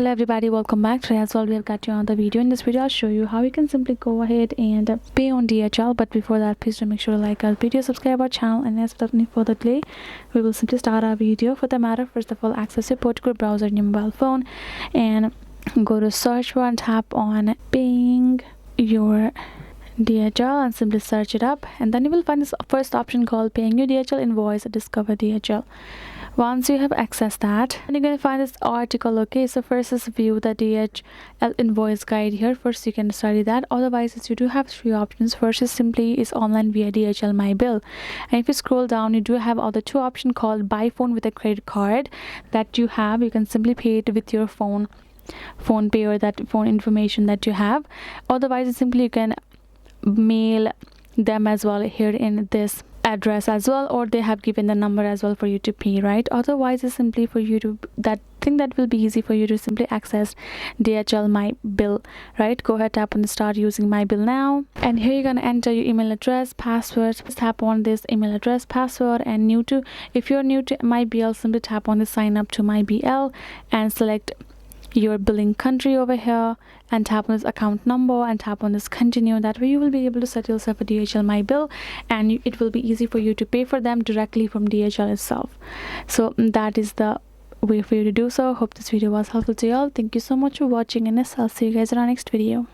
Hello everybody, welcome back. Today as well we have got you another video. In this video I'll show you how you can simply go ahead and pay on DHL. But before that, please do make sure to like our video, subscribe our channel, and as without any further delay we will simply start our video. For the matter, first of all, access your particular browser in your mobile phone and go to search bar and tap on paying your DHL and simply search it up, and then you will find this first option called paying your DHL invoice or discover DHL. Once you have accessed that, and you're going to find this article. Okay, so first is view the DHL invoice guide. Here first you can study that. Otherwise you do have three options. First is simply is online via DHL my bill, and if you scroll down you do have other two options called buy phone with a credit card that you have. You can simply pay it with your phone pay or that phone information that you have. Otherwise simply you can mail them as well here in this address as well, or they have given the number as well for you to pay, right? Otherwise it's simply for you to that will be easy for you to simply access DHL my bill, right? Go ahead, tap on the start using my bill now, and here you're gonna enter your email address, password. Tap on this email address, password, and if you're new to my bill, simply tap on the sign up to my BL and select your billing country over here and tap on this account number and tap on this continue. That way you will be able to set yourself a DHL my bill, and it will be easy for you to pay for them directly from DHL itself. So that is the way for you to do so. Hope this video was helpful to you all. Thank you so much for watching, and I'll see you guys in our next video.